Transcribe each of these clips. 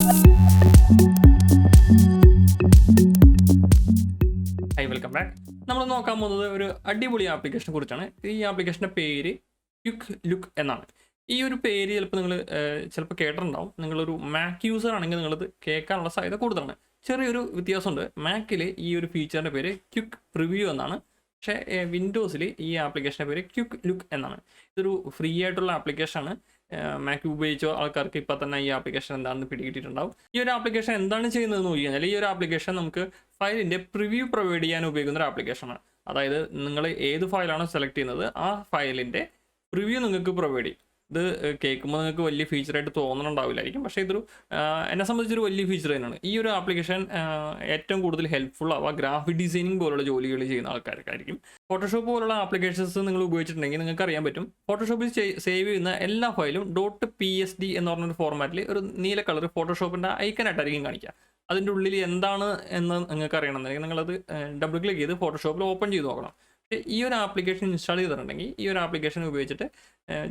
High welcome back. നമ്മൾ നോക്കാൻ പോകുന്നത് ഒരു അടിപൊളി ആപ്ലിക്കേഷനെ കുറിച്ചാണ്. ഈ ആപ്ലിക്കേഷൻ്റെ പേര് ക്വിക്ക് ലുക്ക് എന്നാണ്. ഈ ഒരു പേര് ചിലപ്പോൾ നിങ്ങൾ ചിലപ്പോൾ കേട്ടിട്ടുണ്ടാവും. നിങ്ങളൊരു മാക് യൂസർ ആണെങ്കിൽ നിങ്ങളത് കേൾക്കാനുള്ള സാധ്യത കൂടുതലാണ്. ചെറിയൊരു വ്യത്യാസമുണ്ട്. മാക്കിൽ ഈ ഒരു ഫീച്ചറിൻ്റെ പേര് ക്വിക്ക് പ്രിവ്യൂ എന്നാണ്. പക്ഷേ വിൻഡോസിൽ ഈ ആപ്ലിക്കേഷൻ്റെ പേര് ക്വിക്ക് ലുക്ക് എന്നാണ്. ഇതൊരു ഫ്രീ ആയിട്ടുള്ള ആപ്ലിക്കേഷനാണ്. മാക് ഉപയോഗിച്ച ആൾക്കാർക്ക് ഇപ്പോൾ തന്നെ ഈ ആപ്ലിക്കേഷൻ എന്താണെന്ന് പിടികിട്ടിട്ടുണ്ടാവും. ഈ ഒരു ആപ്ലിക്കേഷൻ എന്താണ് ചെയ്യുന്നതെന്ന് നോക്കി കഴിഞ്ഞാൽ, ഈ ഒരു ആപ്ലിക്കേഷൻ നമുക്ക് ഫയലിൻ്റെ പ്രിവ്യൂ പ്രൊവൈഡ് ചെയ്യാൻ ഉപയോഗിക്കുന്ന ഒരു ആപ്ലിക്കേഷനാണ്. അതായത് നിങ്ങൾ ഏത് ഫയലാണോ സെലക്ട് ചെയ്യുന്നത് ആ ഫയലിൻ്റെ പ്രിവ്യൂ നിങ്ങൾക്ക് പ്രൊവൈഡ് ചെയ്യും. ഇത് കേൾക്കുമ്പോൾ നിങ്ങൾക്ക് വലിയ ഫീച്ചറായിട്ട് തോന്നുന്നുണ്ടാവില്ലായിരിക്കും, പക്ഷേ ഇതൊരു എന്നെ സംബന്ധിച്ചൊരു വലിയ ഫീച്ചർ തന്നെയാണ്. ഈ ഒരു ആപ്ലിക്കേഷൻ ഏറ്റവും കൂടുതൽ ഹെൽപ്ഫുൾ ആവുക ഗ്രാഫിക് ഡിസൈനിങ് പോലുള്ള ജോലികൾ ചെയ്യുന്ന ആൾക്കാർക്കായിരിക്കും. ഫോട്ടോഷോപ്പ് പോലുള്ള ആപ്ലിക്കേഷൻസ് നിങ്ങൾ ഉപയോഗിച്ചിട്ടുണ്ടെങ്കിൽ നിങ്ങൾക്ക് അറിയാൻ പറ്റും, ഫോട്ടോഷോപ്പിൽ സേവ് ചെയ്യുന്ന എല്ലാ ഫയലും .psd എന്ന് പറഞ്ഞൊരു ഫോർമാറ്റിൽ ഒരു നീല കളർ ഫോട്ടോഷോപ്പിൻ്റെ ഐക്കനായിട്ടായിരിക്കും കാണിക്കുക. അതിൻ്റെ ഉള്ളിൽ എന്താണ് എന്ന് നിങ്ങൾക്ക് അറിയണമെന്നുണ്ടെങ്കിൽ നിങ്ങളത് ഡബിൾ ക്ലിക്ക് ചെയ്ത് ഫോട്ടോഷോപ്പിൽ ഓപ്പൺ ചെയ്ത് നോക്കണം. ഈ ഒരു ആപ്ലിക്കേഷൻ ഇൻസ്റ്റാൾ ചെയ്തിട്ടുണ്ടെങ്കിൽ ഈ ഒരു ആപ്ലിക്കേഷൻ ഉപയോഗിച്ചിട്ട്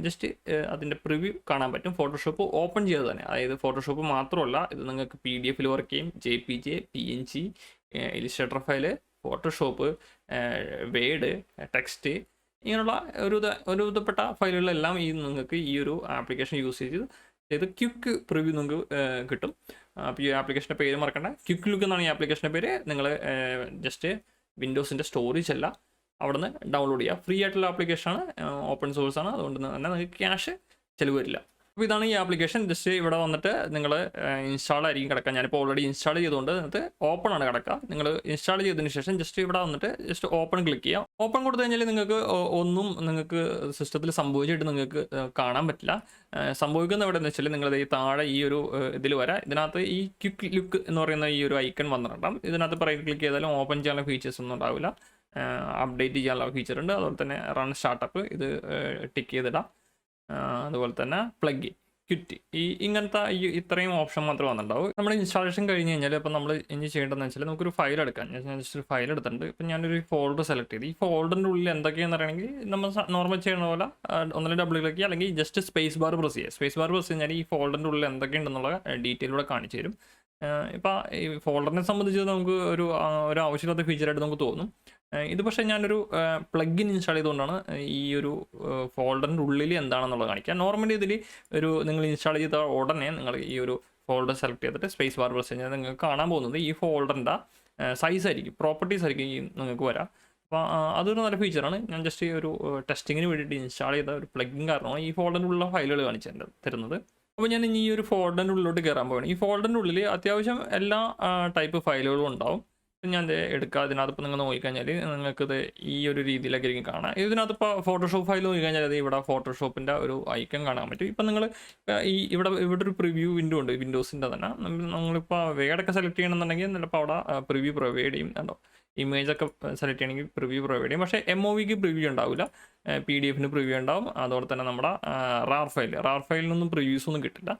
ജസ്റ്റ് അതിൻ്റെ പ്രിവ്യൂ കാണാൻ പറ്റും ഫോട്ടോഷോപ്പ് ഓപ്പൺ ചെയ്ത് തന്നെ. അതായത് ഫോട്ടോഷോപ്പ് മാത്രമല്ല, ഇത് നിങ്ങൾക്ക് PDF വർക്ക് ചെയ്യും, JPG, PNG, Illustrator file, Photoshop, word, text, ഇങ്ങനെയുള്ള ഒരുവിധപ്പെട്ട ഫയലുകളെല്ലാം നിങ്ങൾക്ക് ഈ ഒരു ആപ്ലിക്കേഷൻ യൂസ് ചെയ്ത് ക്വിക്ക് പ്രിവ്യൂ നിങ്ങൾക്ക് കിട്ടും. അപ്പോൾ ഈ ആപ്ലിക്കേഷൻ്റെ പേര് മറക്കണ്ട, ക്വിക്ക് ലുക്ക് എന്നാണ് ഈ ആപ്ലിക്കേഷൻ്റെ പേര്. നിങ്ങൾ ജസ്റ്റ് വിൻഡോസിൻ്റെ സ്റ്റോറേജ് അല്ല, അവിടെ നിന്ന് ഡൗൺലോഡ് ചെയ്യുക. ഫ്രീ ആയിട്ടുള്ള ആപ്ലിക്കേഷനാണ്, ഓപ്പൺ സോഴ്സ് ആണ്, അതുകൊണ്ട് തന്നെ നിങ്ങൾക്ക് ക്യാഷ് ചിലവ് വരില്ല. അപ്പോൾ ഇതാണ് ഈ ആപ്ലിക്കേഷൻ. ജസ്റ്റ് ഇവിടെ വന്നിട്ട് നിങ്ങൾ ഇൻസ്റ്റാൾ ആയിരിക്കും കിടക്കുക. ഞാനിപ്പോൾ ഓൾറെഡി ഇൻസ്റ്റാൾ ചെയ്തുകൊണ്ട് നിങ്ങൾക്ക് ഓപ്പൺ ആണ് കിടക്കുക. നിങ്ങൾ ഇൻസ്റ്റാൾ ചെയ്തതിന് ശേഷം ജസ്റ്റ് ഇവിടെ വന്നിട്ട് ജസ്റ്റ് ഓപ്പൺ ക്ലിക്ക് ചെയ്യുക. ഓപ്പൺ കൊടുത്തു കഴിഞ്ഞാൽ നിങ്ങൾക്ക് ഒന്നും നിങ്ങൾക്ക് സിസ്റ്റത്തിൽ സംഭവിച്ചിട്ട് നിങ്ങൾക്ക് കാണാൻ പറ്റില്ല. സംഭവിക്കുന്ന എവിടെയെന്ന് വെച്ചാൽ നിങ്ങളത് ഈ താഴെ ഈ ഒരു ഇതിൽ വരാം. ഇതിനകത്ത് ഈ ക്വിക്ക് ലുക്ക് എന്ന് പറയുന്ന ഈ ഒരു ഐക്കൺ വന്നിട്ടുണ്ടാകും. ഇതിനകത്ത് ക്ലിക്ക് ചെയ്താലും ഓപ്പൺ ചെയ്യാനുള്ള ഫീച്ചേഴ്സ് ഒന്നും ഉണ്ടാവില്ല. അപ്ഡേറ്റ് ചെയ്യാനുള്ള ഫീച്ചർ ഉണ്ട്. അതുപോലെ തന്നെ റൺ സ്റ്റാർട്ടപ്പ് ഇത് ടിക്ക് ചെയ്തിടാം. അതുപോലെ തന്നെ പ്ലഗ് ക്വിറ്റ് ഇങ്ങനത്തെ ഇത്രയും ഓപ്ഷൻ മാത്രമേ വന്നിട്ടുണ്ടാവും. നമ്മൾ ഇൻസ്റ്റാളേഷൻ കഴിഞ്ഞ് കഴിഞ്ഞാൽ അപ്പോൾ നമ്മൾ ഇനി ചെയ്യേണ്ടതെന്ന് വെച്ചാൽ നമുക്കൊരു ഫയൽ എടുക്കാം. ഞാൻ ജസ്റ്റ് ഒരു ഫയൽ എടുത്തിട്ടുണ്ട്. ഇപ്പം ഞാനൊരു ഫോൾഡർ സെലക്ട് ചെയ്ത് ഈ ഫോൾഡറിൻ്റെ ഉള്ളിൽ എന്തൊക്കെയാണെന്ന് അറിയണമെങ്കിൽ നമ്മൾ നോർമൽ ചെയ്യുന്ന പോലെ ഒന്നിലും ഡബിൾ ക്ലിക്ക് ചെയ്യുക, അല്ലെങ്കിൽ ജസ്റ്റ് സ്പേസ് ബാർ പ്രസ് ചെയ്യുക. സ്പേസ് ബാർ പ്രസ് കഴിഞ്ഞാൽ ഈ ഫോൾഡറിൻ്റെ ഉള്ളിൽ എന്തൊക്കെയുണ്ടെന്നുള്ള ഡീറ്റെയിലൂടെ കാണിച്ചു തരും. ഇപ്പോൾ ഈ ഫോൾഡറിനെ സംബന്ധിച്ച് നമുക്ക് ഒരു ആവശ്യമില്ലാത്ത ഫീച്ചറായിട്ട് നമുക്ക് തോന്നും. ഇത് പക്ഷേ ഞാനൊരു പ്ലഗിൻ ഇൻസ്റ്റാൾ ചെയ്തുകൊണ്ടാണ് ഈ ഒരു ഫോൾഡറിൻ്റെ ഉള്ളിൽ എന്താണെന്നുള്ളത് കാണിക്കുക. നോർമലി ഇതിൽ നിങ്ങൾ ഇൻസ്റ്റാൾ ചെയ്ത ഉടനെ നിങ്ങൾ ഈ ഒരു ഫോൾഡർ സെലക്ട് ചെയ്തിട്ട് സ്പേസ് ബാർ പ്രസ് കഴിഞ്ഞാൽ നിങ്ങൾക്ക് കാണാൻ പോകുന്നത് ഈ ഫോൾഡറിൻ്റെ സൈസ് ആയിരിക്കും, പ്രോപ്പർട്ടീസ് ആയിരിക്കും നിങ്ങൾക്ക് വരാം. അപ്പോൾ അതൊരു നല്ല ഫീച്ചറാണ്. ഞാൻ ജസ്റ്റ് ഈ ഒരു ടെസ്റ്റിങ്ങിന് വേണ്ടിയിട്ട് ഇൻസ്റ്റാൾ ചെയ്ത ഒരു പ്ലഗിൻ കാരണമാണ് ഈ ഫോൾഡറിൻ്റെ ഉള്ള ഫയലുകൾ കാണിച്ചു തരുന്നത്. അപ്പോൾ ഞാൻ ഇനി ഈ ഒരു ഫോൾഡറിൻ്റെ ഉള്ളിലോട്ട് കയറാൻ പോവുകയാണ്. ഈ ഫോൾഡറിൻ്റെ ഉള്ളിൽ അത്യാവശ്യം എല്ലാ ടൈപ്പ് ഫയലുകളും ഉണ്ടാവും. ഇപ്പം ഞാൻ എടുക്കുക. ഇതിനകത്ത് നിങ്ങൾ നോക്കിക്കഴിഞ്ഞാൽ നിങ്ങൾക്കിത് ഈ ഒരു രീതിയിലൊക്കെ ആയിരിക്കും കാണാം. ഇതിനകത്ത് ഇപ്പോൾ ഫോട്ടോഷോപ്പ് ഫയൽ നോക്കിക്കഴിഞ്ഞാൽ അത് ഇവിടെ ഫോട്ടോഷോപ്പിൻ്റെ ഒരു ഐക്കൺ കാണാൻ പറ്റും. ഇപ്പം നിങ്ങൾ ഇവിടെ ഒരു പ്രിവ്യൂ വിൻഡോ ഉണ്ട് വിൻഡോസിൻ്റെ തന്നെ. നമ്മളിപ്പോൾ വേഡൊക്കെ സെലക്ട് ചെയ്യണമെന്നുണ്ടെങ്കിൽ ചിലപ്പോൾ അവിടെ പ്രിവ്യൂ പ്രൊവൈഡ് ചെയ്യും. കണ്ടോ, ഇമേജൊക്കെ സെലക്ട് ചെയ്യണമെങ്കിൽ പ്രിവ്യൂ പ്രൊവൈഡ് ചെയ്യും. പക്ഷേ MOVക്ക് പ്രിവ്യൂ ഉണ്ടാവില്ല, PDF പ്രിവ്യൂ ഉണ്ടാവും. അതുപോലെ തന്നെ നമ്മുടെ റാർ ഫയലിനൊന്നും പ്രിവ്യൂസ് ഒന്നും കിട്ടില്ല.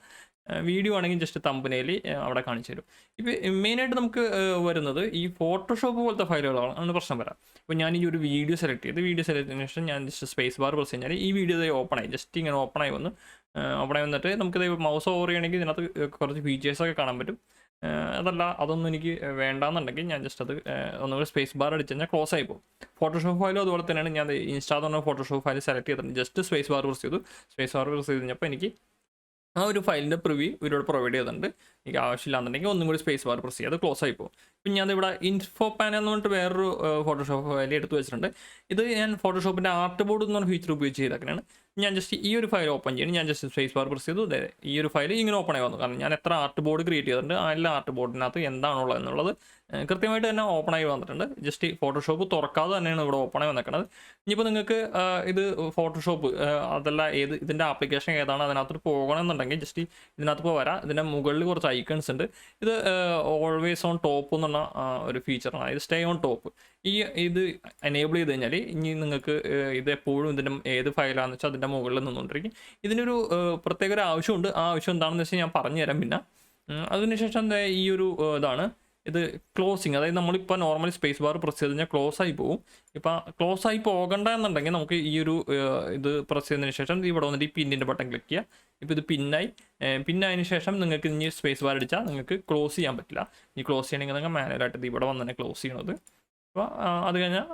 വീഡിയോ ആണെങ്കിൽ ജസ്റ്റ് തമ്പനയിൽ അവിടെ കാണിച്ചു തരും. ഇപ്പോൾ മെയിനായിട്ട് നമുക്ക് വരുന്നത് ഈ ഫോട്ടോഷോപ്പ് പോലത്തെ ഫയലുകളാണ്, ആണ് പ്രശ്നം വരാം. ഇപ്പോൾ ഞാൻ ഈ ഒരു വീഡിയോ സെലക്ട് ചെയ്തതിനു ശേഷം ഞാൻ ജസ്റ്റ് സ്പേസ് ബാർ പ്രസ് കഴിഞ്ഞാൽ ഈ വീഡിയോ ഓപ്പണായി, ജസ്റ്റ് ഇങ്ങനെ ഓപ്പണായി വന്നിട്ട് നമുക്കിത് മൗസ് ഓവർ ചെയ്യണമെങ്കിൽ ഇതിനകത്ത് കുറച്ച് ഫീച്ചേഴ്സൊക്കെ കാണാൻ പറ്റും. അതൊന്നും എനിക്ക് വേണ്ടാന്നുണ്ടെങ്കിൽ ഞാൻ ജസ്റ്റ് അത് ഒന്നുകൂടി സ്പേസ് ബാർ അടിച്ച് കഴിഞ്ഞാൽ ക്ലോസ് ആയി പോകും. ഫോട്ടോഷോപ്പ് ഫയലും അതുപോലെ തന്നെയാണ്. ഞാൻ ഇൻസ്റ്റാൾ ചെയ്യുന്ന ഫോട്ടോഷോപ്പ് ഫയൽ സെലക്ട് ചെയ്തിട്ടുണ്ട്. ജസ്റ്റ് സ്പേസ് ബാർ പ്രസ് ചെയ്ത് കഴിഞ്ഞപ്പോൾ എനിക്ക് ആ ഒരു ഫയലിൻ്റെ പ്രിവ്യൂ ഇവരോട് പ്രൊവൈഡ് ചെയ്തിട്ടുണ്ട്. എനിക്ക് ആവശ്യമില്ലാന്നുണ്ടെങ്കിൽ ഒന്നും കൂടി സ്പേസ് ബാർ പ്രസ് ചെയ്യുക, അത് ക്ലോസ് ആയി പോകും. ഇപ്പം ഞാനിവിടെ ഇൻഫോ പാനൽ എന്ന് പറഞ്ഞിട്ട് വേറൊരു ഫോട്ടോഷോപ്പ് ഫയൽ എടുത്ത് വെച്ചിട്ടുണ്ട്. ഇത് ഞാൻ ഫോട്ടോഷോപ്പിൻ്റെ ആർട്ട് ബോർഡ് എന്ന് പറഞ്ഞ ഫീച്ചർ ഉപയോഗിച്ച് ചെയ്തേക്കണതാണ്. ഞാൻ ജസ്റ്റ് ഈ ഒരു ഫയൽ ഓപ്പൺ ചെയ്യണം. ഞാൻ ജസ്റ്റ് സ്പേസ് ബാർ പ്രസ് ചെയ്തു. അതായത് ഈ ഒരു ഫയൽ ഇങ്ങനെ ഓപ്പൺ ആയി വന്നു. കാരണം ഞാൻ എത്ര ആർട്ട് ബോർഡ് ക്രിയേറ്റ് ചെയ്തിട്ടുണ്ട്, ആ എല്ലാ ആർട്ട് ബോർഡിനകത്ത് എന്താണുള്ളത് എന്നുള്ളത് കൃത്യമായിട്ട് തന്നെ ഓപ്പൺ ആയി വന്നിട്ടുണ്ട്. ജസ്റ്റ് ഫോട്ടോഷോപ്പ് തുറക്കാതെ തന്നെയാണ് ഇവിടെ ഓപ്പൺ ആയി വന്നേക്കുന്നത്. ഇനിയിപ്പോൾ നിങ്ങൾക്ക് ഇത് ഫോട്ടോഷോപ്പ് അതല്ല ഇതിൻ്റെ ആപ്ലിക്കേഷൻ ഏതാണ് അതിനകത്ത് പോകണമെന്നുണ്ടെങ്കിൽ ജസ്റ്റ് ഇതിനകത്ത് ഇപ്പോൾ വരാം. ഇതിൻ്റെ മുകളിൽ കുറച്ച് ഐക്കൺസ് ഉണ്ട്. ഇത് ഓൾവേസ് ഓൺ ടോപ്പ് എന്നുള്ള ഒരു ഫീച്ചറാണ്. ഇത് സ്റ്റേ ഓൺ ടോപ്പ്. ഇത് എനേബിൾ ചെയ്ത് കഴിഞ്ഞാൽ ഇനി നിങ്ങൾക്ക് ഇത് എപ്പോഴും ഇതിൻ്റെ ഏത് ഫയലാണെന്ന് വെച്ചാൽ അതിൻ്റെ മുകളിൽ നിന്നുകൊണ്ടിരിക്കും. ഇതിനൊരു പ്രത്യേക ഒരു ആവശ്യമുണ്ട്. ആ ആവശ്യം എന്താണെന്ന് വെച്ചാൽ ഞാൻ പറഞ്ഞു തരാം. പിന്നെ അതിനുശേഷം ഈ ഒരു ഇതാണ് ഇത് ക്ലോസിങ്, അതായത് നമ്മളിപ്പോൾ നോർമലി സ്പേസ് ബാർ പ്രസ് ചെയ്ത് കഴിഞ്ഞാൽ ക്ലോസ് ആയി പോകും. ഇപ്പം ക്ലോസ് ആയി പോകണ്ട എന്നുണ്ടെങ്കിൽ നമുക്ക് ഈ ഒരു ഇത് പ്രസ് ചെയ്തതിന് ശേഷം ഇവിടെ വന്നിട്ട് ഈ പിന്നിൻ്റെ ബട്ടൺ ക്ലിക്ക് ചെയ്യുക. ഇപ്പോൾ ഇത് പിന്നായതിനു ശേഷം നിങ്ങൾക്ക് ഇനി സ്പേസ് ബാർ അടിച്ചാൽ നിങ്ങൾക്ക് ക്ലോസ് ചെയ്യാൻ പറ്റില്ല. ഈ ക്ലോസ് ചെയ്യണമെങ്കിൽ നിങ്ങൾ മാനുവലായിട്ട് ഇത് ഇവിടെ വന്ന് തന്നെ ക്ലോസ് ചെയ്യണത്. അപ്പോൾ അത് കഴിഞ്ഞാൽ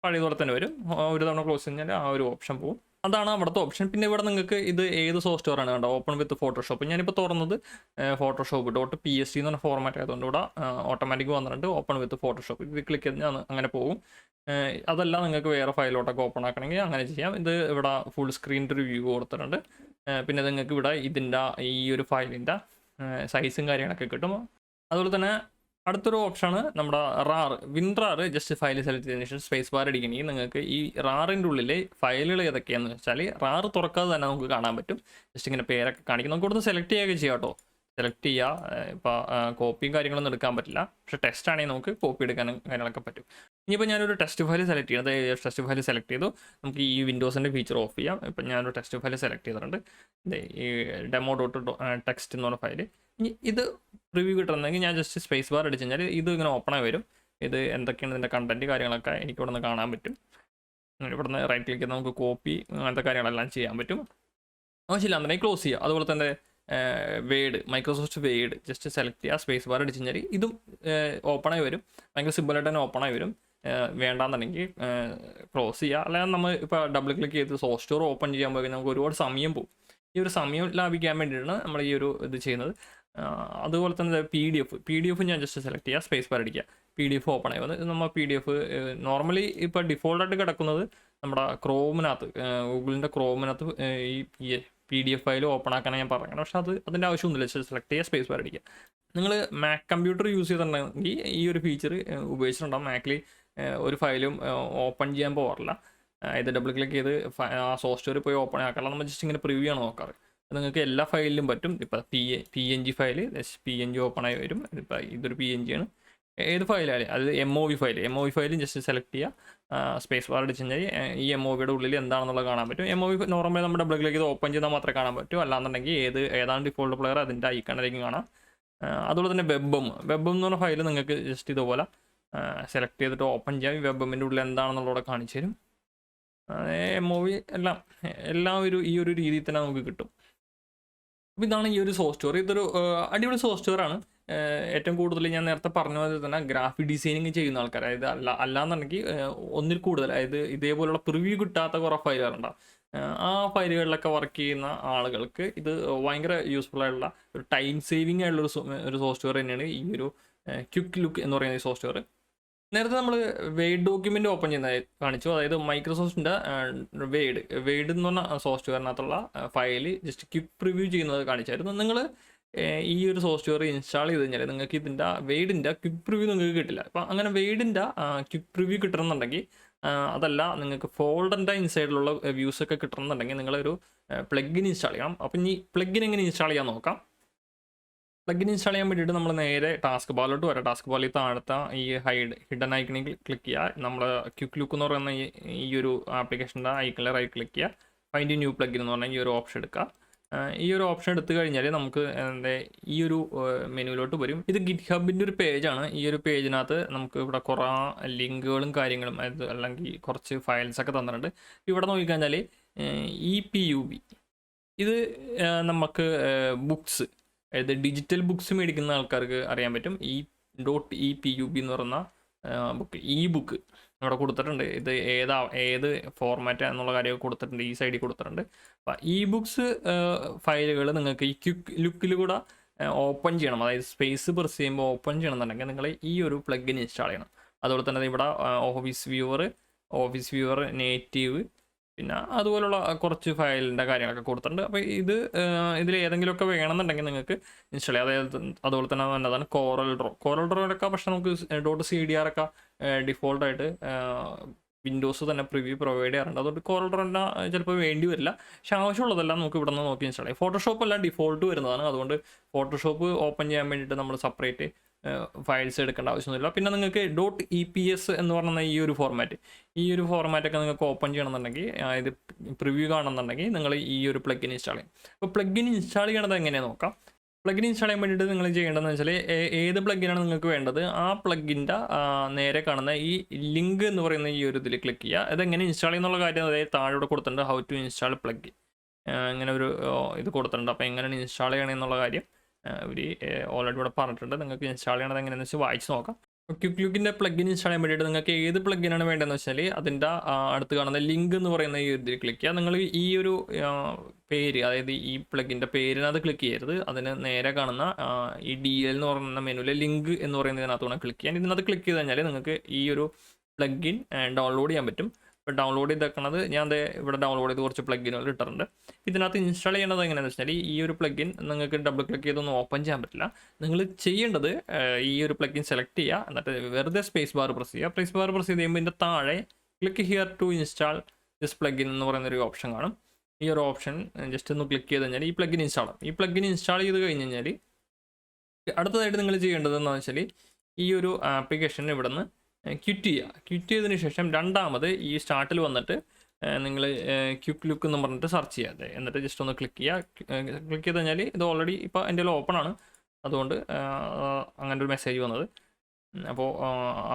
പഴയതുപോലെ തന്നെ വരും. ഒരു തവണ ക്ലോസ് കഴിഞ്ഞാൽ ആ ഒരു ഓപ്ഷൻ പോകും. അതാണ് അവിടുത്തെ ഓപ്ഷൻ. പിന്നെ ഇവിടെ നിങ്ങൾക്ക് ഇത് ഏത് സോഫ്റ്റ്വെയർ ആണ് കണ്ടോ, ഓപ്പൺ വിത്ത് ഫോട്ടോഷോപ്പ്. ഞാനിപ്പോൾ തുറന്നത് ഫോട്ടോഷോപ്പ് .psd എന്ന് പറഞ്ഞ ഫോർമാറ്റ് ആയതുകൊണ്ട് ഇവിടെ ഓട്ടോമാറ്റിക് വന്നിട്ടുണ്ട് ഓപ്പൺ വിത്ത് ഫോട്ടോഷോപ്പ്. ഇത് ക്ലിക്ക് ചെയ്ത് അങ്ങനെ പോകും. അതല്ല നിങ്ങൾക്ക് വേറെ ഫയലോട്ടൊക്കെ ഓപ്പൺ ആക്കണമെങ്കിൽ അങ്ങനെ ചെയ്യാം. ഇത് ഇവിടെ ഫുൾ സ്ക്രീൻ റിവ്യൂ കൊടുത്തിട്ടുണ്ട്. പിന്നെ നിങ്ങൾക്ക് ഇവിടെ ഇതിൻ്റെ ഈ ഒരു ഫയലിൻ്റെ സൈസും കാര്യങ്ങളൊക്കെ കിട്ടും. അതുപോലെ തന്നെ അടുത്തൊരു ഓപ്ഷനാണ് നമ്മുടെ WinRAR. ജസ്റ്റ് ഫയൽ സെലക്ട് ചെയ്തതിന് ശേഷം സ്പേസ് ബാർ അടിക്കണമെങ്കിൽ നിങ്ങൾക്ക് ഈ റാറിൻ്റെ ഉള്ളിൽ ഫയലുകൾ ഏതൊക്കെയാണെന്ന് വെച്ചാൽ റാർ തുറക്കാതെ തന്നെ നമുക്ക് കാണാൻ പറ്റും. ജസ്റ്റ് ഇങ്ങനെ പേരൊക്കെ കാണിക്കും. നമുക്ക് ഇവിടുന്ന് സെലക്ട് ചെയ്യുകയൊക്കെ ചെയ്യാം കേട്ടോ. സെലക്ട് ചെയ്യുക. ഇപ്പോൾ കോപ്പിയും കാര്യങ്ങളൊന്നും എടുക്കാൻ പറ്റില്ല, പക്ഷേ ടെസ്റ്റ് ആണെങ്കിൽ നമുക്ക് കോപ്പി എടുക്കാനും കാര്യങ്ങളൊക്കെ പറ്റും. ഇനിയിപ്പോൾ ഞാനൊരു ടെസ്റ്റ് ഫയൽ സെലക്ട് ചെയ്യും. അതായത് ടെസ്റ്റ് ഫയൽ സെലക്ട് ചെയ്തു നമുക്ക് ഈ വിൻഡോസിൻ്റെ ഫീച്ചർ ഓഫ് ചെയ്യാം. ഇപ്പം ഞാനൊരു ടെസ്റ്റ് ഫയൽ സെലക്ട് ചെയ്തിട്ടുണ്ട്. ഈ demo.txt എന്ന് പറഞ്ഞ ഫയൽ. ഇനി ഇത് റിവ്യൂ കിട്ടണമെങ്കിൽ ഞാൻ ജസ്റ്റ് സ്പേസ് ബാർ അടിച്ചു കഴിഞ്ഞാൽ ഇത് ഇങ്ങനെ ഓപ്പണായി വരും. ഇത് എന്തൊക്കെയാണ് ഇതിൻ്റെ കണ്ടൻറ്റ് കാര്യങ്ങളൊക്കെ എനിക്ക് ഇവിടെ നിന്ന് കാണാൻ പറ്റും. ഇവിടുന്ന് റൈറ്റ് ക്ലിക്ക് ചെയ്ത് നമുക്ക് കോപ്പി അങ്ങനത്തെ കാര്യങ്ങളെല്ലാം ചെയ്യാൻ പറ്റും. ആവശ്യമില്ല എന്നുണ്ടെങ്കിൽ ക്ലോസ് ചെയ്യുക. അതുപോലെ തന്നെ word, Microsoft word just select ചെയ്യുക. സ്പേസ് ബാർ അടിച്ചു കഴിഞ്ഞാൽ ഇതും ഓപ്പണായി വരും. ഭയങ്കര സിമ്പിളായിട്ട് തന്നെ ഓപ്പണായി വരും. വേണ്ടാന്നുണ്ടെങ്കിൽ ക്ലോസ് ചെയ്യുക. അല്ലെങ്കിൽ നമ്മൾ ഇപ്പോൾ ഡബിൾ ക്ലിക്ക് ചെയ്ത് സോഫ്റ്റ് സ്റ്റോർ ഓപ്പൺ ചെയ്യാൻ പോയി നമുക്ക് ഒരുപാട് സമയം പോകും. ഈ ഒരു സമയം ലാഭിക്കാൻ വേണ്ടിയിട്ടാണ് നമ്മൾ ഈ ഒരു ഇത് ചെയ്യുന്നത്. അതുപോലെ തന്നെ PDF ഞാൻ ജസ്റ്റ് സെലക്ട് ചെയ്യുക, സ്പേസ് ബാർ അടിക്കുക, PDF ഓപ്പൺ ആയി വന്ന് നമ്മൾ PDF നോർമലി ഇപ്പോൾ ഡിഫോൾട്ടായിട്ട് കിടക്കുന്നത് നമ്മുടെ ക്രോമിനകത്ത്, ഗൂഗിളിൻ്റെ ക്രോമിനകത്ത് ഈ PDF ഫയൽ ഓപ്പൺ ആക്കാനാണ് ഞാൻ പറയുന്നത്. പക്ഷേ അതിൻ്റെ ആവശ്യമൊന്നുമില്ല. സെലക്ട് ചെയ്യുക, സ്പേസ് ബാർ അടിക്കുക. നിങ്ങൾ മാക് കമ്പ്യൂട്ടർ യൂസ് ചെയ്തിട്ടുണ്ടെങ്കിൽ ഈ ഒരു ഫീച്ചർ ഉപയോഗിച്ചിട്ടുണ്ടാകും. മാക്കിൽ ഒരു ഫയലും ഓപ്പൺ ചെയ്യാൻ പോകാറില്ല. ഇത് ഡബിൾ ക്ലിക്ക് ചെയ്ത് ആ സോഫ്റ്റ്വെയർ പോയി ഓപ്പൺ ആക്കാറില്ല. നമ്മൾ ജസ്റ്റ് ഇങ്ങനെ പ്രിവ്യൂ ആണ് നോക്കാറ്. നിങ്ങൾക്ക് എല്ലാ ഫയലിലും പറ്റും. ഇപ്പോൾ PNG ഫയൽ PNG ഓപ്പൺ ആയി വരും. ഇപ്പോൾ ഇതൊരു PNG ആണ്. ഏത് ഫയലായാലും അത് MOV ഫയലും ജസ്റ്റ് സെലക്ട് ചെയ്യുക, സ്പേസ് ബാർ അടിച്ച് കഴിഞ്ഞാൽ ഈ MOVയുടെ ഉള്ളിൽ എന്താണെന്നുള്ളത് കാണാൻ പറ്റും. MOV നോർമലി നമ്മുടെ ഡബിൾ ക്ലിക്ക് ചെയ്ത് ഓപ്പൺ ചെയ്താൽ മാത്രമേ കാണാൻ പറ്റൂ. അല്ലാന്നുണ്ടെങ്കിൽ ഏതാണ് ഡിഫോൾട്ട് പ്ലെയർ അതിൻ്റെ ഐക്കണിലേക്ക് കാണാം. അതുപോലെ തന്നെ വെബും എന്ന് പറഞ്ഞ ഫയൽ നിങ്ങൾക്ക് ജസ്റ്റ് ഇതുപോലെ സെലക്ട് ചെയ്തിട്ട് ഓപ്പൺ ചെയ്യാം. ഈ വെബിൻ്റെ ഉള്ളിൽ എന്താണെന്നുള്ളത് കാണിച്ചു തരും. MOV എല്ലാം ഈ ഒരു രീതിയിൽ തന്നെ നമുക്ക് കിട്ടും. അപ്പോൾ ഇതാണ് ഈ ഒരു സോഫ്റ്റ്വെയർ. ഇതൊരു അടിപൊളി സോഫ്റ്റ്വെയർ ആണ്. ഏറ്റവും കൂടുതൽ ഞാൻ നേരത്തെ പറഞ്ഞ പോലെ തന്നെ ഗ്രാഫിക് ഡിസൈനിങ് ചെയ്യുന്ന ആൾക്കാർ, അതായത് അല്ലാന്നുണ്ടെങ്കിൽ ഒന്നിൽ കൂടുതൽ, അതായത് ഇതേപോലുള്ള പ്രിവ്യൂ കിട്ടാത്ത കുറേ ഫയലുകളുണ്ടാവും. ആ ഫയലുകളിലൊക്കെ വർക്ക് ചെയ്യുന്ന ആളുകൾക്ക് ഇത് ഭയങ്കര യൂസ്ഫുൾ ആയിട്ടുള്ള ഒരു ടൈം സേവിങ് ആയിട്ടുള്ള ഒരു സോഫ്റ്റ്വെയർ തന്നെയാണ് ഈ ഒരു QuickLook എന്ന് പറയുന്ന ഈ സോഫ്റ്റ്വെയർ. നേരത്തെ നമ്മൾ വേഡ് ഡോക്യുമെൻ്റ് ഓപ്പൺ ചെയ്യുന്നത് കാണിച്ചു. അതായത് മൈക്രോസോഫ്റ്റിൻ്റെ വേഡ് എന്ന് പറഞ്ഞ സോഫ്റ്റ്വെയറിനകത്തുള്ള ഫയൽ ജസ്റ്റ് ക്വിക്ക് പ്രിവ്യൂ ചെയ്യുന്നത് കാണിച്ചായിരുന്നു. നിങ്ങൾ ഈ ഒരു സോഫ്റ്റ്വെയർ ഇൻസ്റ്റാൾ ചെയ്ത് കഴിഞ്ഞാൽ നിങ്ങൾക്ക് ഇതിൻ്റെ വേഡിൻ്റെ ക്വിക്ക് പ്രിവ്യൂ നിങ്ങൾക്ക് കിട്ടില്ല. അപ്പം അങ്ങനെ വേഡിൻ്റെ ക്വിക്ക് പ്രിവ്യൂ കിട്ടണമെന്നുണ്ടെങ്കിൽ, അതല്ല നിങ്ങൾക്ക് ഫോൾഡറിൻ്റെ ഇൻസൈഡിലുള്ള വ്യൂസൊക്കെ കിട്ടണമെന്നുണ്ടെങ്കിൽ നിങ്ങളൊരു പ്ലഗിൻ ഇൻസ്റ്റാൾ ചെയ്യണം. അപ്പം ഇനി പ്ലഗിൻ എങ്ങനെ ഇൻസ്റ്റാൾ ചെയ്യാൻ നോക്കാം. പ്ലഗിൻ ഇൻസ്റ്റാൾ ചെയ്യാൻ വേണ്ടിയിട്ട് നമ്മൾ നേരെ ടാസ്ക് ബാറിലോട്ട് വരാം. ടാസ്ക് ബാറിൽ താഴത്തെ ഈ ഹിഡൻ ഐക്കണിൽ ക്ലിക്ക് ചെയ്യുക. നമ്മൾ QuickLook എന്ന് പറയുന്ന ഈ ഒരു ആപ്ലിക്കേഷൻ്റെ ഐക്കണിൽ റൈറ്റ് ക്ലിക്ക് ചെയ്യുക. ഫൈൻഡ് ന്യൂ പ്ലഗിൻ എന്ന് പറഞ്ഞാൽ ഈ ഒരു ഓപ്ഷൻ എടുക്കുക. ഈ ഒരു ഓപ്ഷൻ എടുത്തു കഴിഞ്ഞാൽ നമുക്ക് ഈ ഒരു മെനുവിലോട്ട് വരും. ഇത് GitHubൻ്റെ ഒരു പേജാണ്. ഈ ഒരു പേജിനകത്ത് നമുക്ക് ഇവിടെ കുറേ ലിങ്കുകളും കാര്യങ്ങളും അല്ലെങ്കിൽ കുറച്ച് ഫയൽസൊക്കെ തന്നിട്ടുണ്ട്. ഇവിടെ നോക്കിക്കഴിഞ്ഞാൽ EPUB ഇത് നമുക്ക് ബുക്സ്, അതായത് ഡിജിറ്റൽ ബുക്സ് മേടിക്കുന്ന ആൾക്കാർക്ക് അറിയാൻ പറ്റും. .EPUB എന്ന് പറയുന്ന ബുക്ക് ഇവിടെ കൊടുത്തിട്ടുണ്ട്. ഇത് ഏത് ഫോർമാറ്റ് എന്നുള്ള കാര്യമൊക്കെ കൊടുത്തിട്ടുണ്ട്. ഈ സൈഡിൽ കൊടുത്തിട്ടുണ്ട്. അപ്പോൾ ബുക്സ് ഫയലുകൾ നിങ്ങൾക്ക് ഈ QuickLookൽ കൂടെ ഓപ്പൺ ചെയ്യണം. അതായത് സ്പേസ് പ്രസ് ചെയ്യുമ്പോൾ ഓപ്പൺ ചെയ്യണമെന്നുണ്ടെങ്കിൽ നിങ്ങൾ ഈ ഒരു പ്ലഗിൻ ഇൻസ്റ്റാൾ ചെയ്യണം. അതുപോലെ തന്നെ ഇവിടെ ഓഫീസ് വ്യൂവർ നേറ്റീവ്, പിന്നെ അതുപോലുള്ള കുറച്ച് ഫയലിൻ്റെ കാര്യങ്ങളൊക്കെ കൊടുത്തിട്ടുണ്ട്. അപ്പോൾ ഇതിൽ ഏതെങ്കിലുമൊക്കെ വേണമെന്നുണ്ടെങ്കിൽ നിങ്ങൾക്ക് ഇൻസ്റ്റാൾ ചെയ്യാം. അതായത് അതുപോലെ തന്നെ നല്ലതാണ് കോറൽ ഡ്രോയിലൊക്കെ. പക്ഷേ നമുക്ക് .cdr ഒക്കെ ഡിഫോൾട്ടായിട്ട് വിൻഡോസ് തന്നെ പ്രിവ്യൂ പ്രൊവൈഡ് ചെയ്യാറുണ്ട്. അതുകൊണ്ട് കോറൽ ഡ്രോയിൻ്റെ ചിലപ്പോൾ വേണ്ടി വരില്ല. പക്ഷേ ആവശ്യമുള്ളതെല്ലാം നമുക്ക് ഇവിടെ നിന്ന് നോക്കി ഇൻസ്റ്റാൾ ചെയ്യാം. ഫോട്ടോഷോപ്പ് എല്ലാം ഡിഫോൾട്ട് വരുന്നതാണ്. അതുകൊണ്ട് ഫോട്ടോഷോപ്പ് ഓപ്പൺ ചെയ്യാൻ വേണ്ടിയിട്ട് നമ്മൾ സെപ്പറേറ്റ് ഫയൽസ് എടുക്കേണ്ട ആവശ്യമൊന്നുമില്ല. പിന്നെ നിങ്ങൾക്ക് .eps എന്ന് പറയുന്ന ഈ ഒരു ഫോർമാറ്റൊക്കെ നിങ്ങൾക്ക് ഓപ്പൺ ചെയ്യണമെന്നുണ്ടെങ്കിൽ, ഇത് പ്രിവ്യൂ കാണുന്നുണ്ടെങ്കിൽ നിങ്ങൾ ഈ ഒരു പ്ലഗിൻ ഇൻസ്റ്റാൾ ചെയ്യും. അപ്പോൾ പ്ലഗിൻ ഇൻസ്റ്റാൾ ചെയ്യണത് എങ്ങനെയാണെന്ന് നോക്കാം. പ്ലഗിൻ ഇൻസ്റ്റാൾ ചെയ്യാൻ വേണ്ടിയിട്ട് നിങ്ങൾ ചെയ്യേണ്ടതെന്ന് വെച്ചാൽ ഏത് പ്ലഗിനാണ് നിങ്ങൾക്ക് വേണ്ടത് ആ പ്ലഗിൻ്റെ നേരെ കാണുന്ന ഈ ലിങ്ക് എന്ന് പറയുന്ന ഈ ഒരു ഇതിൽ ക്ലിക്ക് ചെയ്യുക. അതെങ്ങനെ ഇൻസ്റ്റാൾ ചെയ്യുന്നുള്ള കാര്യം അതായത് താഴെ ഇവിടെ കൊടുത്തിട്ടുണ്ട്, ഹൗ ടു ഇൻസ്റ്റാൾ പ്ലഗ് ഇങ്ങനെ ഒരു ഇത് കൊടുത്തിട്ടുണ്ട്. അപ്പോൾ എങ്ങനെയാണ് ഇൻസ്റ്റാൾ ചെയ്യണമെന്നുള്ള കാര്യം ഇവർ ഓൾറെഡി ഇവിടെ പറഞ്ഞിട്ടുണ്ട്. നിങ്ങൾക്ക് ഇൻസ്റ്റാൾ ചെയ്യണത് എങ്ങനെയാണെന്ന് വെച്ചാൽ വായിച്ച് നോക്കാം. ക്വിക്ക്ലുക്കിൻ്റെ പ്ലഗിൻ ഇൻസ്റ്റാൾ ചെയ്യാൻ വേണ്ടിയിട്ട് നിങ്ങൾക്ക് ഏത് പ്ലഗിനാണ് വേണ്ടതെന്ന് വെച്ചാൽ അതിൻ്റെ അടുത്ത് കാണുന്ന ലിങ്ക് എന്ന് പറയുന്ന ഈ ഇതിൽ ക്ലിക്ക് ചെയ്യുക. നിങ്ങൾ ഈ ഒരു പേര്, അതായത് ഈ പ്ലഗിൻ്റെ പേരിനകത്ത് ക്ലിക്ക് ചെയ്യരുത്. അതിന് നേരെ കാണുന്ന ഈ DL എന്ന് പറയുന്ന മെനുവിലെ ലിങ്ക് എന്ന് പറയുന്നതിനകത്ത് വേണം ക്ലിക്ക് ചെയ്യാൻ. ഇതിനകത്ത് ക്ലിക്ക് ചെയ്ത് കഴിഞ്ഞാൽ നിങ്ങൾക്ക് ഈ ഒരു പ്ലഗിൻ ഡൗൺലോഡ് ചെയ്യാൻ പറ്റും. ഇപ്പോൾ ഡൗൺലോഡ് ചെയ്തേക്കുന്നത് ഞാൻ ഇവിടെ ഡൗൺലോഡ് ചെയ്ത് കുറച്ച് പ്ലഗിനുകൾ ഇട്ടിട്ടുണ്ട്. ഇതിനകത്ത് ഇൻസ്റ്റാൾ ചെയ്യേണ്ടത് എങ്ങനെയാണെന്ന് വെച്ചാൽ ഈ ഒരു പ്ലഗിൻ നിങ്ങൾക്ക് ഡബിൾ ക്ലിക്ക് ചെയ്തൊന്നും ഓപ്പൺ ചെയ്യാൻ പറ്റില്ല. നിങ്ങൾ ചെയ്യേണ്ടത് ഈ ഒരു പ്ലഗിൻ സെലക്ട് ചെയ്യുക, എന്നിട്ട് വെറുതെ സ്പേസ് ബാർ പ്രസ് ചെയ്യുക. സ്പേസ് ബാർ പ്രസ് ചെയ്ത് കഴിയുമ്പോൾ ഇതിൻ്റെ താഴെ click here to install this plugin എന്ന് പറയുന്നൊരു ഓപ്ഷൻ കാണും. ഈ ഒരു ഓപ്ഷൻ ജസ്റ്റ് ഒന്ന് ക്ലിക്ക് ചെയ്ത് കഴിഞ്ഞാൽ ഈ പ്ലഗിൻ ഇൻസ്റ്റാൾ ആവും. ഈ പ്ലഗിൻ ഇൻസ്റ്റാൾ ചെയ്ത് കഴിഞ്ഞ് കഴിഞ്ഞാൽ അടുത്തതായിട്ട് നിങ്ങൾ ചെയ്യേണ്ടതെന്ന് വെച്ചാൽ ഈ ഒരു ആപ്ലിക്കേഷൻ ഇവിടെ നിന്ന് ക്വിറ്റ് ചെയ്യുക. ക്വിറ്റ് ചെയ്തതിന് ശേഷം രണ്ടാമത് ഈ സ്റ്റാർട്ടിൽ വന്നിട്ട് നിങ്ങൾ ക്വിക്ക് ലുക്ക് എന്ന് പറഞ്ഞിട്ട് സെർച്ച് ചെയ്യാതെ എന്നിട്ട് ജസ്റ്റ് ഒന്ന് ക്ലിക്ക് ചെയ്യുക. ക്ലിക്ക് ചെയ്ത് കഴിഞ്ഞാൽ ഇത് ഓൾറെഡി ഇപ്പോൾ എൻ്റെ ഓപ്പൺ ആണ്, അതുകൊണ്ട് അങ്ങനെ ഒരു മെസ്സേജ് വന്നത്. അപ്പോൾ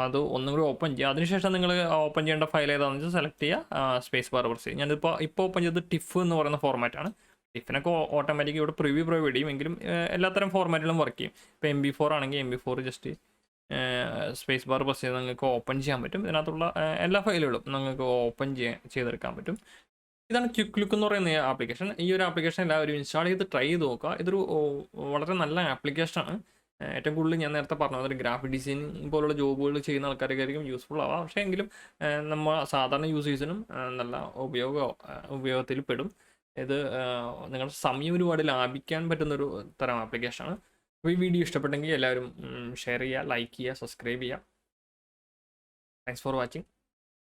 അത് ഒന്നും കൂടി ഓപ്പൺ ചെയ്യുക. അതിനുശേഷം നിങ്ങൾ ഓപ്പൺ ചെയ്യേണ്ട ഫയൽ ഏതാണെന്ന് വെച്ചാൽ സെലക്ട് ചെയ്യുക, സ്പേസ് ബാർ പ്രസ് ചെയ്യുക. ഞാനിപ്പോൾ ഓപ്പൺ ചെയ്തത് ടിഫ് എന്ന് പറയുന്ന ഫോർമാറ്റാണ്. ടിഫിനൊക്കെ ഓട്ടോമാറ്റിക് ഇവിടെ പ്രിവ്യൂ പ്രൊവൈഡ് ചെയ്യും, എങ്കിലും എല്ലാത്തരം ഫോർമാറ്റിലും വർക്ക് ചെയ്യും. ഇപ്പോൾ MP4 ആണെങ്കിൽ MP4 just space bar press ചെയ്ത് നിങ്ങൾക്ക് ഓപ്പൺ ചെയ്യാൻ പറ്റും. ഇതിനകത്തുള്ള എല്ലാ ഫയലുകളും നിങ്ങൾക്ക് ഓപ്പൺ ചെയ്തെടുക്കാൻ പറ്റും. ഇതാണ് ക്വിക്ക് ലുക്ക് എന്ന് പറയുന്ന ആപ്ലിക്കേഷൻ. ഈ ഒരു ആപ്ലിക്കേഷൻ എല്ലാവരും ഇൻസ്റ്റാൾ ചെയ്ത് ട്രൈ ചെയ്ത് നോക്കുക. ഇതൊരു വളരെ നല്ല ആപ്ലിക്കേഷനാണ്. ഏറ്റവും കൂടുതൽ ഞാൻ നേരത്തെ പറഞ്ഞത് ഒരു ഗ്രാഫിക് ഡിസൈനിങ് പോലുള്ള ജോബുകൾ ചെയ്യുന്ന ആൾക്കാർക്കായിരിക്കും യൂസ്ഫുൾ ആവാം. പക്ഷേ എങ്കിലും നമ്മൾ സാധാരണ യൂസേഴ്സിനും നല്ല ഉപയോഗത്തിൽ പെടും. ഇത് നിങ്ങളുടെ സമയം ഒരുപാട് ലാഭിക്കാൻ പറ്റുന്നൊരു തരം ആപ്ലിക്കേഷനാണ്. അപ്പോൾ ഈ വീഡിയോ ഇഷ്ടപ്പെട്ടെങ്കിൽ എല്ലാവരും ഷെയർ ചെയ്യുക, ലൈക്ക് ചെയ്യുക, സബ്സ്ക്രൈബ് ചെയ്യുക. Thanks for watching.